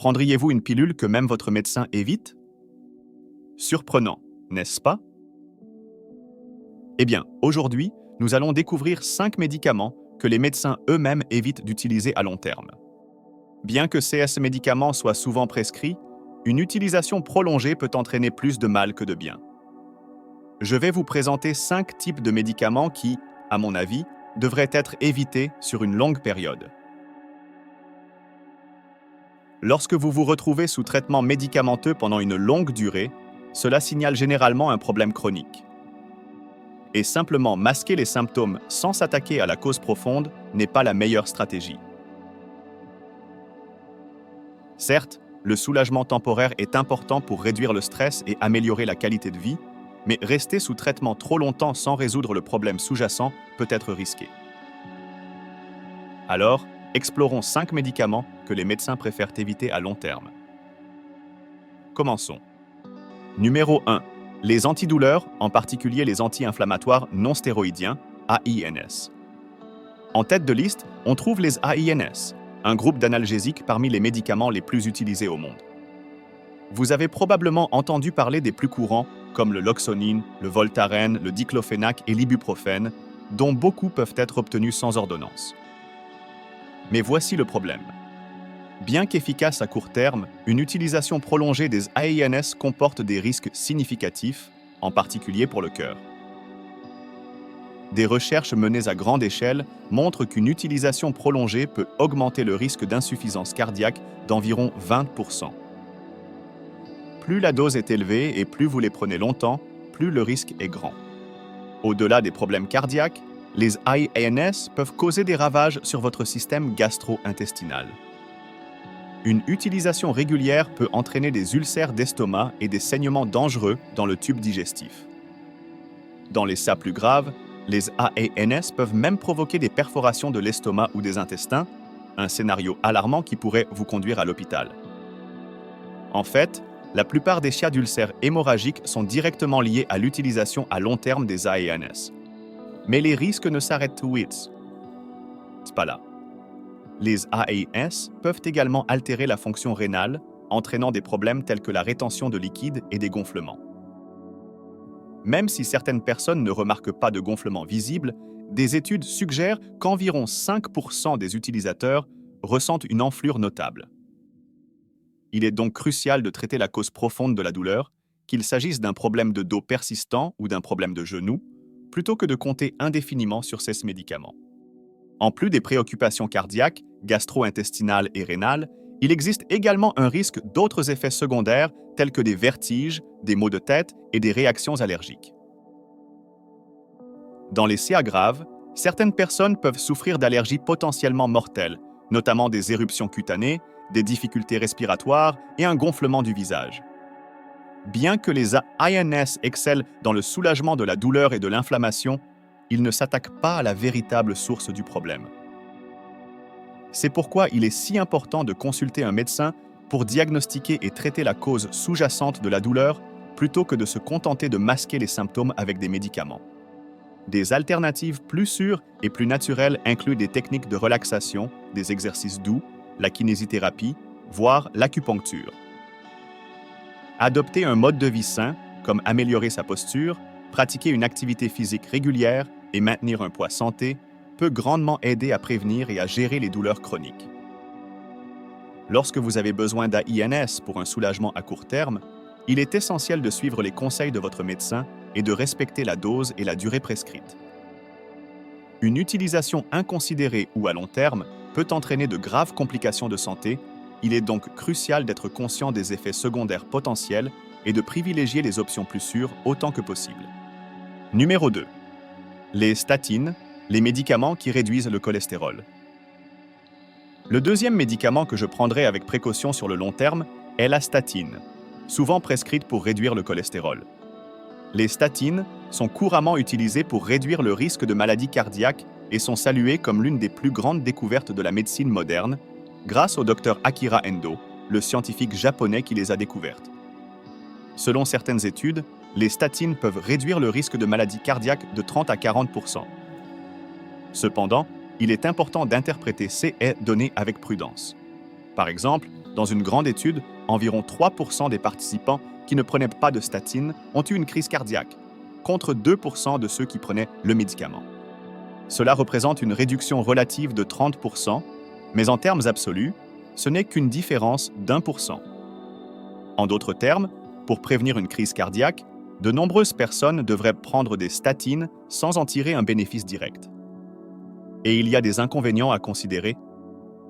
Prendriez-vous une pilule que même votre médecin évite? Surprenant, n'est-ce pas? Eh bien, aujourd'hui, nous allons découvrir 5 médicaments que les médecins eux-mêmes évitent d'utiliser à long terme. Bien que ces médicaments soient souvent prescrits, une utilisation prolongée peut entraîner plus de mal que de bien. Je vais vous présenter 5 types de médicaments qui, à mon avis, devraient être évités sur une longue période. Lorsque vous vous retrouvez sous traitement médicamenteux pendant une longue durée, cela signale généralement un problème chronique. Et simplement masquer les symptômes sans s'attaquer à la cause profonde n'est pas la meilleure stratégie. Certes, le soulagement temporaire est important pour réduire le stress et améliorer la qualité de vie, mais rester sous traitement trop longtemps sans résoudre le problème sous-jacent peut être risqué. Alors, explorons 5 médicaments que les médecins préfèrent éviter à long terme. Commençons. Numéro 1. Les antidouleurs, en particulier les anti-inflammatoires non stéroïdiens, AINS. En tête de liste, on trouve les AINS, un groupe d'analgésiques parmi les médicaments les plus utilisés au monde. Vous avez probablement entendu parler des plus courants, comme le Loxonine, le Voltaren, le diclofenac et l'ibuprofène, dont beaucoup peuvent être obtenus sans ordonnance. Mais voici le problème. Bien qu'efficace à court terme, une utilisation prolongée des AINS comporte des risques significatifs, en particulier pour le cœur. Des recherches menées à grande échelle montrent qu'une utilisation prolongée peut augmenter le risque d'insuffisance cardiaque d'environ 20%. Plus la dose est élevée et plus vous les prenez longtemps, plus le risque est grand. Au-delà des problèmes cardiaques, les AINS peuvent causer des ravages sur votre système gastro-intestinal. Une utilisation régulière peut entraîner des ulcères d'estomac et des saignements dangereux dans le tube digestif. Dans les cas plus graves, les AINS peuvent même provoquer des perforations de l'estomac ou des intestins, un scénario alarmant qui pourrait vous conduire à l'hôpital. En fait, la plupart des cas d'ulcères hémorragiques sont directement liés à l'utilisation à long terme des AINS. Mais les risques ne s'arrêtent pas là. Les AINS peuvent également altérer la fonction rénale, entraînant des problèmes tels que la rétention de liquide et des gonflements. Même si certaines personnes ne remarquent pas de gonflement visible, des études suggèrent qu'environ 5% des utilisateurs ressentent une enflure notable. Il est donc crucial de traiter la cause profonde de la douleur, qu'il s'agisse d'un problème de dos persistant ou d'un problème de genou, plutôt que de compter indéfiniment sur ces médicaments. En plus des préoccupations cardiaques, gastro-intestinales et rénales, il existe également un risque d'autres effets secondaires tels que des vertiges, des maux de tête et des réactions allergiques. Dans les cas graves, certaines personnes peuvent souffrir d'allergies potentiellement mortelles, notamment des éruptions cutanées, des difficultés respiratoires et un gonflement du visage. Bien que les AINS excellent dans le soulagement de la douleur et de l'inflammation, ils ne s'attaquent pas à la véritable source du problème. C'est pourquoi il est si important de consulter un médecin pour diagnostiquer et traiter la cause sous-jacente de la douleur plutôt que de se contenter de masquer les symptômes avec des médicaments. Des alternatives plus sûres et plus naturelles incluent des techniques de relaxation, des exercices doux, la kinésithérapie, voire l'acupuncture. Adopter un mode de vie sain, comme améliorer sa posture, pratiquer une activité physique régulière et maintenir un poids santé, peut grandement aider à prévenir et à gérer les douleurs chroniques. Lorsque vous avez besoin d'AINS pour un soulagement à court terme, il est essentiel de suivre les conseils de votre médecin et de respecter la dose et la durée prescrite. Une utilisation inconsidérée ou à long terme peut entraîner de graves complications de santé. Il est donc crucial d'être conscient des effets secondaires potentiels et de privilégier les options plus sûres autant que possible. Numéro 2. Les statines, les médicaments qui réduisent le cholestérol. Le deuxième médicament que je prendrai avec précaution sur le long terme est la statine, souvent prescrite pour réduire le cholestérol. Les statines sont couramment utilisées pour réduire le risque de maladies cardiaques et sont saluées comme l'une des plus grandes découvertes de la médecine moderne, grâce au Dr Akira Endo, le scientifique japonais qui les a découvertes. Selon certaines études, les statines peuvent réduire le risque de maladies cardiaques de 30 à 40%. Cependant, il est important d'interpréter ces données avec prudence. Par exemple, Dans une grande étude, environ 3% des participants qui ne prenaient pas de statine ont eu une crise cardiaque, contre 2% de ceux qui prenaient le médicament. Cela représente une réduction relative de 30%, mais en termes absolus, ce n'est qu'une différence d'1%. En d'autres termes, pour prévenir une crise cardiaque, de nombreuses personnes devraient prendre des statines sans en tirer un bénéfice direct. Et il y a des inconvénients à considérer.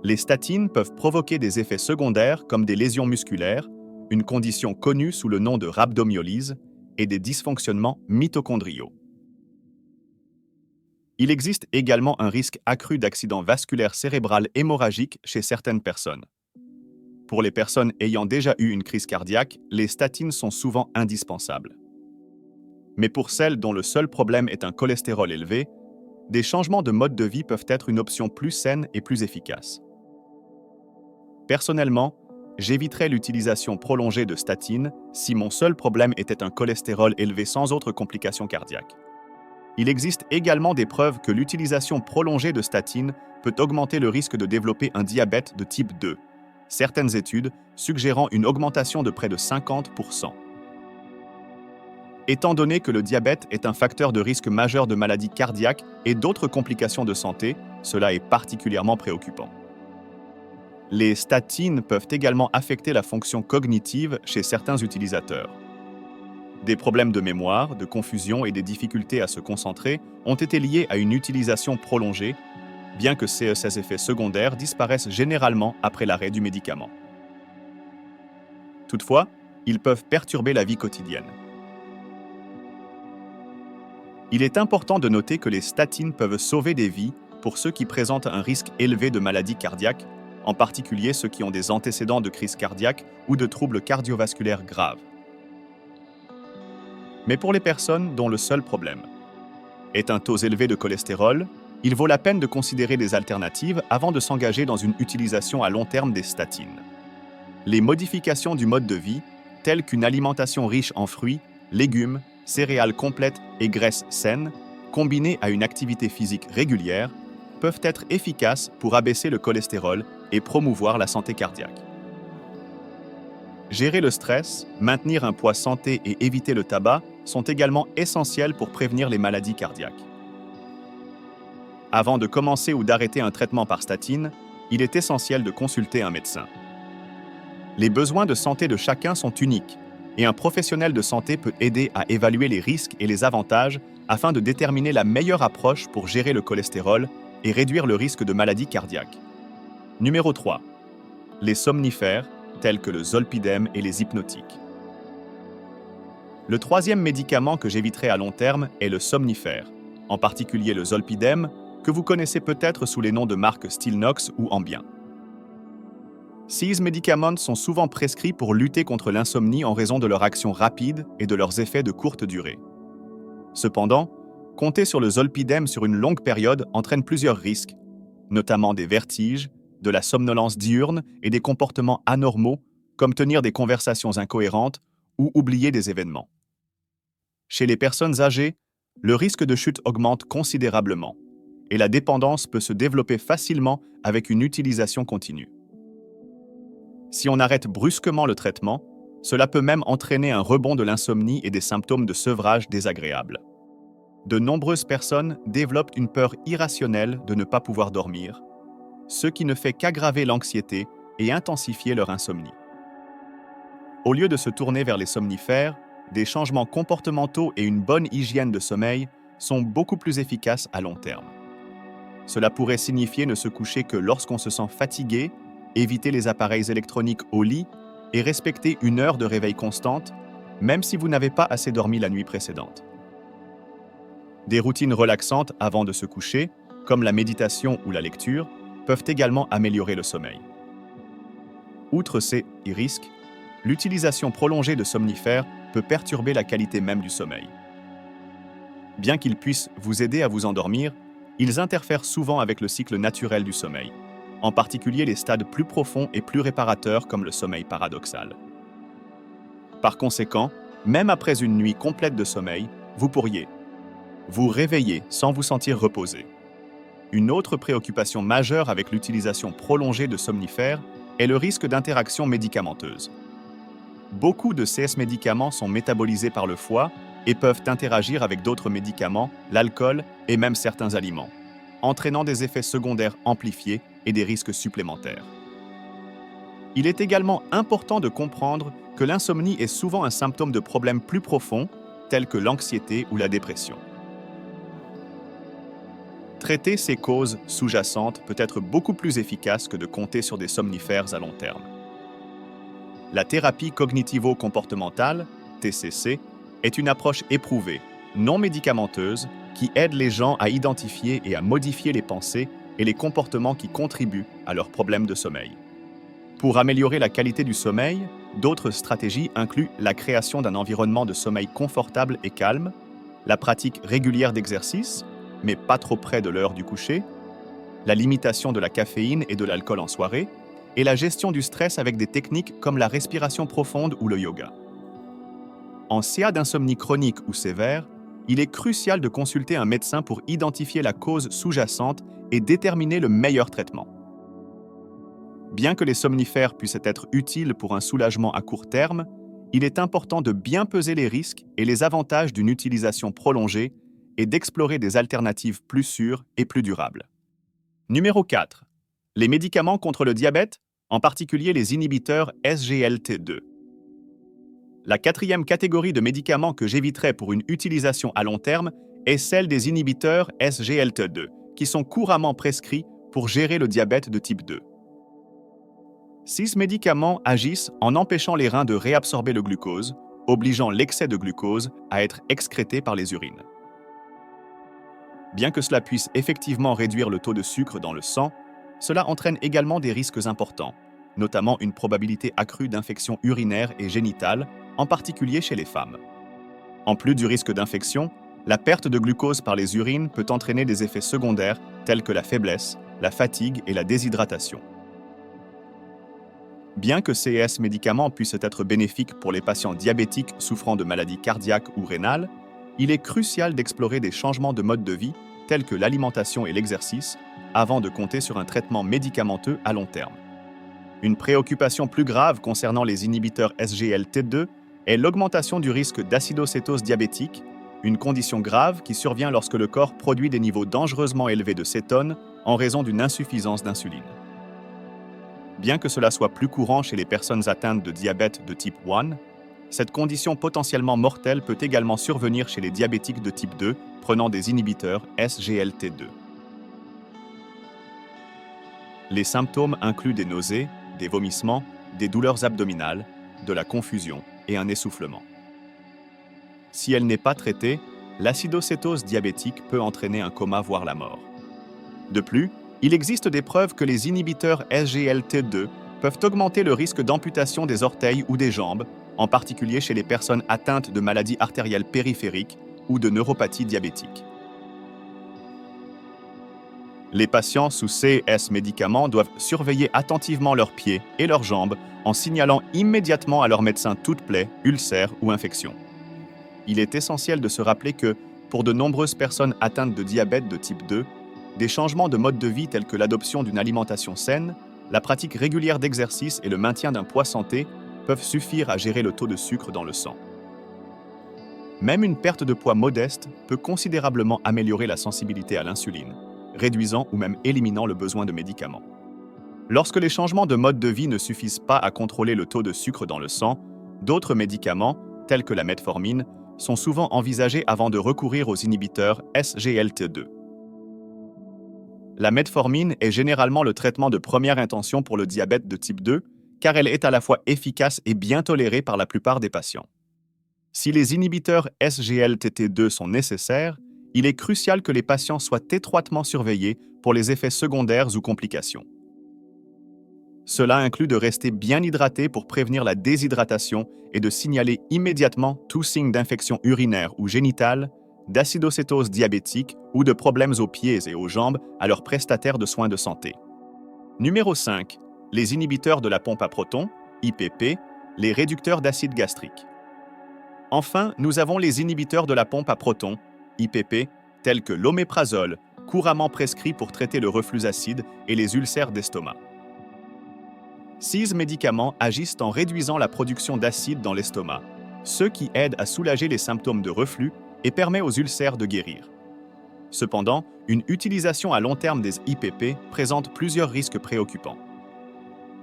Les statines peuvent provoquer des effets secondaires comme des lésions musculaires, une condition connue sous le nom de rhabdomyolyse, et des dysfonctionnements mitochondriaux. Il existe également un risque accru d'accident vasculaire cérébral hémorragique chez certaines personnes. Pour les personnes ayant déjà eu une crise cardiaque, les statines sont souvent indispensables. Mais pour celles dont le seul problème est un cholestérol élevé, des changements de mode de vie peuvent être une option plus saine et plus efficace. Personnellement, j'éviterais l'utilisation prolongée de statines si mon seul problème était un cholestérol élevé sans autres complications cardiaques. Il existe également des preuves que l'utilisation prolongée de statines peut augmenter le risque de développer un diabète de type 2, certaines études suggérant une augmentation de près de 50%. Étant donné que le diabète est un facteur de risque majeur de maladies cardiaques et d'autres complications de santé, cela est particulièrement préoccupant. Les statines peuvent également affecter la fonction cognitive chez certains utilisateurs. Des problèmes de mémoire, de confusion et des difficultés à se concentrer ont été liés à une utilisation prolongée, bien que ces effets secondaires disparaissent généralement après l'arrêt du médicament. Toutefois, ils peuvent perturber la vie quotidienne. Il est important de noter que les statines peuvent sauver des vies pour ceux qui présentent un risque élevé de maladies cardiaques, en particulier ceux qui ont des antécédents de crise cardiaque ou de troubles cardiovasculaires graves. Mais pour les personnes dont le seul problème est un taux élevé de cholestérol, il vaut la peine de considérer des alternatives avant de s'engager dans une utilisation à long terme des statines. Les modifications du mode de vie, telles qu'une alimentation riche en fruits, légumes, céréales complètes et graisses saines, combinées à une activité physique régulière, peuvent être efficaces pour abaisser le cholestérol et promouvoir la santé cardiaque. Gérer le stress, maintenir un poids santé et éviter le tabac sont également essentiels pour prévenir les maladies cardiaques. Avant de commencer ou d'arrêter un traitement par statine, il est essentiel de consulter un médecin. Les besoins de santé de chacun sont uniques et un professionnel de santé peut aider à évaluer les risques et les avantages afin de déterminer la meilleure approche pour gérer le cholestérol et réduire le risque de maladies cardiaques. Numéro 3. Les somnifères, tels que le zolpidem et les hypnotiques. Le troisième médicament que j'éviterai à long terme est le somnifère, en particulier le zolpidem, que vous connaissez peut-être sous les noms de marques Stilnox ou Ambien. Ces médicaments sont souvent prescrits pour lutter contre l'insomnie en raison de leur action rapide et de leurs effets de courte durée. Cependant, compter sur le zolpidem sur une longue période entraîne plusieurs risques, notamment des vertiges, de la somnolence diurne et des comportements anormaux, comme tenir des conversations incohérentes ou oublier des événements. Chez les personnes âgées, le risque de chute augmente considérablement et la dépendance peut se développer facilement avec une utilisation continue. Si on arrête brusquement le traitement, cela peut même entraîner un rebond de l'insomnie et des symptômes de sevrage désagréables. De nombreuses personnes développent une peur irrationnelle de ne pas pouvoir dormir, ce qui ne fait qu'aggraver l'anxiété et intensifier leur insomnie. Au lieu de se tourner vers les somnifères, des changements comportementaux et une bonne hygiène de sommeil sont beaucoup plus efficaces à long terme. Cela pourrait signifier ne se coucher que lorsqu'on se sent fatigué, éviter les appareils électroniques au lit et respecter une heure de réveil constante, même si vous n'avez pas assez dormi la nuit précédente. Des routines relaxantes avant de se coucher, comme la méditation ou la lecture, peuvent également améliorer le sommeil. Outre ces risques, l'utilisation prolongée de somnifères peut perturber la qualité même du sommeil. Bien qu'ils puissent vous aider à vous endormir, ils interfèrent souvent avec le cycle naturel du sommeil, en particulier les stades plus profonds et plus réparateurs comme le sommeil paradoxal. Par conséquent, même après une nuit complète de sommeil, vous pourriez vous réveiller sans vous sentir reposé. Une autre préoccupation majeure avec l'utilisation prolongée de somnifères est le risque d'interaction médicamenteuse. Beaucoup de CS médicaments sont métabolisés par le foie et peuvent interagir avec d'autres médicaments, l'alcool et même certains aliments, entraînant des effets secondaires amplifiés et des risques supplémentaires. Il est également important de comprendre que l'insomnie est souvent un symptôme de problèmes plus profonds, tels que l'anxiété ou la dépression. Traiter ces causes sous-jacentes peut être beaucoup plus efficace que de compter sur des somnifères à long terme. La thérapie cognitivo-comportementale, TCC, est une approche éprouvée, non médicamenteuse, qui aide les gens à identifier et à modifier les pensées et les comportements qui contribuent à leurs problèmes de sommeil. Pour améliorer la qualité du sommeil, d'autres stratégies incluent la création d'un environnement de sommeil confortable et calme, la pratique régulière d'exercice, mais pas trop près de l'heure du coucher, la limitation de la caféine et de l'alcool en soirée, et la gestion du stress avec des techniques comme la respiration profonde ou le yoga. En cas d'insomnie chronique ou sévère, il est crucial de consulter un médecin pour identifier la cause sous-jacente et déterminer le meilleur traitement. Bien que les somnifères puissent être utiles pour un soulagement à court terme, il est important de bien peser les risques et les avantages d'une utilisation prolongée et d'explorer des alternatives plus sûres et plus durables. Numéro 4. Les médicaments contre le diabète, en particulier les inhibiteurs SGLT2. La quatrième catégorie de médicaments que j'éviterai pour une utilisation à long terme est celle des inhibiteurs SGLT2, qui sont couramment prescrits pour gérer le diabète de type 2. Ces médicaments agissent en empêchant les reins de réabsorber le glucose, obligeant l'excès de glucose à être excrété par les urines. Bien que cela puisse effectivement réduire le taux de sucre dans le sang, cela entraîne également des risques importants, notamment une probabilité accrue d'infection urinaire et génitale, en particulier chez les femmes. En plus du risque d'infection, la perte de glucose par les urines peut entraîner des effets secondaires tels que la faiblesse, la fatigue et la déshydratation. Bien que ces médicaments puissent être bénéfiques pour les patients diabétiques souffrant de maladies cardiaques ou rénales, il est crucial d'explorer des changements de mode de vie tels que l'alimentation et l'exercice avant de compter sur un traitement médicamenteux à long terme. Une préoccupation plus grave concernant les inhibiteurs SGLT2 est l'augmentation du risque d'acidocétose diabétique, une condition grave qui survient lorsque le corps produit des niveaux dangereusement élevés de cétone en raison d'une insuffisance d'insuline. Bien que cela soit plus courant chez les personnes atteintes de diabète de type 1, cette condition potentiellement mortelle peut également survenir chez les diabétiques de type 2 prenant des inhibiteurs SGLT2. Les symptômes incluent des nausées, des vomissements, des douleurs abdominales, de la confusion et un essoufflement. Si elle n'est pas traitée, l'acidocétose diabétique peut entraîner un coma voire la mort. De plus, il existe des preuves que les inhibiteurs SGLT2 peuvent augmenter le risque d'amputation des orteils ou des jambes, en particulier chez les personnes atteintes de maladies artérielles périphériques ou de neuropathie diabétique. Les patients sous ces médicaments doivent surveiller attentivement leurs pieds et leurs jambes en signalant immédiatement à leur médecin toute plaie, ulcère ou infection. Il est essentiel de se rappeler que, pour de nombreuses personnes atteintes de diabète de type 2, des changements de mode de vie tels que l'adoption d'une alimentation saine, la pratique régulière d'exercice et le maintien d'un poids santé peuvent suffire à gérer le taux de sucre dans le sang. Même une perte de poids modeste peut considérablement améliorer la sensibilité à l'insuline, réduisant ou même éliminant le besoin de médicaments. Lorsque les changements de mode de vie ne suffisent pas à contrôler le taux de sucre dans le sang, d'autres médicaments, tels que la metformine, sont souvent envisagés avant de recourir aux inhibiteurs SGLT2. La metformine est généralement le traitement de première intention pour le diabète de type 2, car elle est à la fois efficace et bien tolérée par la plupart des patients. Si les inhibiteurs SGLT2 sont nécessaires, il est crucial que les patients soient étroitement surveillés pour les effets secondaires ou complications. Cela inclut de rester bien hydraté pour prévenir la déshydratation et de signaler immédiatement tout signe d'infection urinaire ou génitale, d'acidocétose diabétique ou de problèmes aux pieds et aux jambes à leurs prestataires de soins de santé. Numéro 5. Les inhibiteurs de la pompe à protons, IPP, les réducteurs d'acide gastrique. Enfin, nous avons les inhibiteurs de la pompe à protons, IPP, tels que l'oméprazole, couramment prescrit pour traiter le reflux acide et les ulcères d'estomac. Ces médicaments agissent en réduisant la production d'acide dans l'estomac, ce qui aide à soulager les symptômes de reflux et permet aux ulcères de guérir. Cependant, une utilisation à long terme des IPP présente plusieurs risques préoccupants.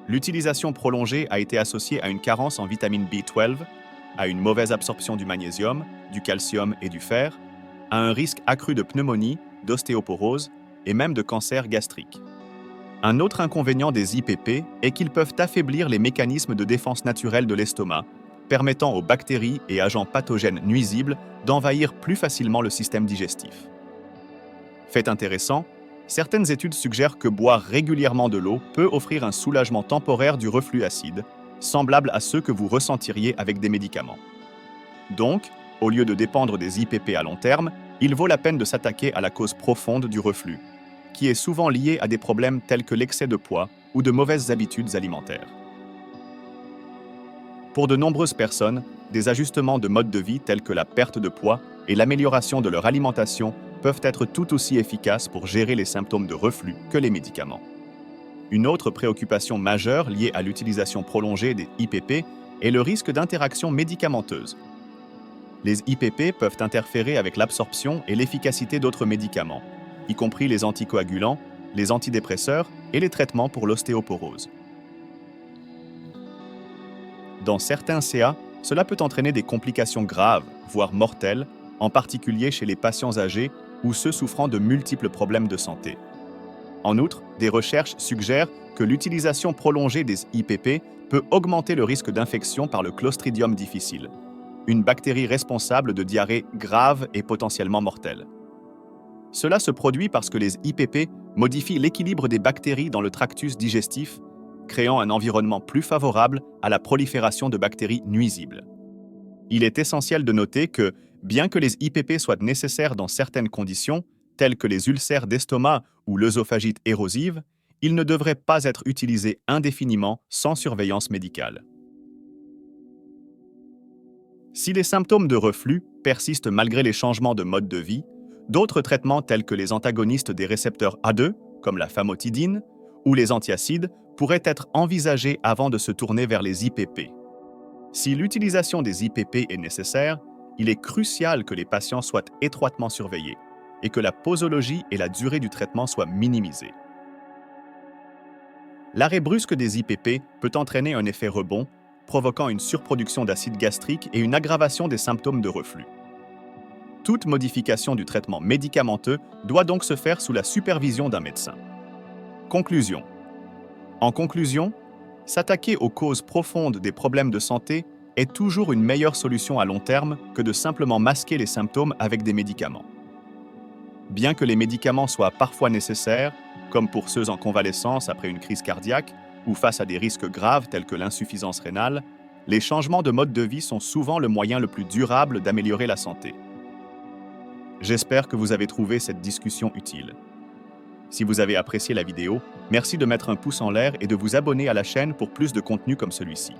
L'utilisation prolongée a été associée à une carence en vitamine B12, à une mauvaise absorption du magnésium, du calcium et du fer, à un risque accru de pneumonie, d'ostéoporose et même de cancer gastrique. Un autre inconvénient des IPP est qu'ils peuvent affaiblir les mécanismes de défense naturelle de l'estomac, permettant aux bactéries et agents pathogènes nuisibles d'envahir plus facilement le système digestif. Fait intéressant, certaines études suggèrent que boire régulièrement de l'eau peut offrir un soulagement temporaire du reflux acide, semblable à ceux que vous ressentiriez avec des médicaments. Donc, au lieu de dépendre des IPP à long terme, il vaut la peine de s'attaquer à la cause profonde du reflux, qui est souvent liée à des problèmes tels que l'excès de poids ou de mauvaises habitudes alimentaires. Pour de nombreuses personnes, des ajustements de mode de vie tels que la perte de poids et l'amélioration de leur alimentation peuvent être tout aussi efficaces pour gérer les symptômes de reflux que les médicaments. Une autre préoccupation majeure liée à l'utilisation prolongée des IPP est le risque d'interaction médicamenteuse. Les IPP peuvent interférer avec l'absorption et l'efficacité d'autres médicaments, y compris les anticoagulants, les antidépresseurs et les traitements pour l'ostéoporose. Dans certains CA, cela peut entraîner des complications graves, voire mortelles, en particulier chez les patients âgés ou ceux souffrant de multiples problèmes de santé. En outre, des recherches suggèrent que l'utilisation prolongée des IPP peut augmenter le risque d'infection par le Clostridium difficile, une bactérie responsable de diarrhées graves et potentiellement mortelles. Cela se produit parce que les IPP modifient l'équilibre des bactéries dans le tractus digestif, créant un environnement plus favorable à la prolifération de bactéries nuisibles. Il est essentiel de noter que, bien que les IPP soient nécessaires dans certaines conditions, telles que les ulcères d'estomac ou l'œsophagite érosive, ils ne devraient pas être utilisés indéfiniment sans surveillance médicale. Si les symptômes de reflux persistent malgré les changements de mode de vie, d'autres traitements tels que les antagonistes des récepteurs A2, comme la famotidine, ou les antiacides, pourraient être envisagés avant de se tourner vers les IPP. Si l'utilisation des IPP est nécessaire, il est crucial que les patients soient étroitement surveillés et que la posologie et la durée du traitement soient minimisées. L'arrêt brusque des IPP peut entraîner un effet rebond, provoquant une surproduction d'acide gastrique et une aggravation des symptômes de reflux. Toute modification du traitement médicamenteux doit donc se faire sous la supervision d'un médecin. Conclusion. En conclusion, s'attaquer aux causes profondes des problèmes de santé est toujours une meilleure solution à long terme que de simplement masquer les symptômes avec des médicaments. Bien que les médicaments soient parfois nécessaires, comme pour ceux en convalescence après une crise cardiaque ou face à des risques graves tels que l'insuffisance rénale, les changements de mode de vie sont souvent le moyen le plus durable d'améliorer la santé. J'espère que vous avez trouvé cette discussion utile. Si vous avez apprécié la vidéo, merci de mettre un pouce en l'air et de vous abonner à la chaîne pour plus de contenu comme celui-ci.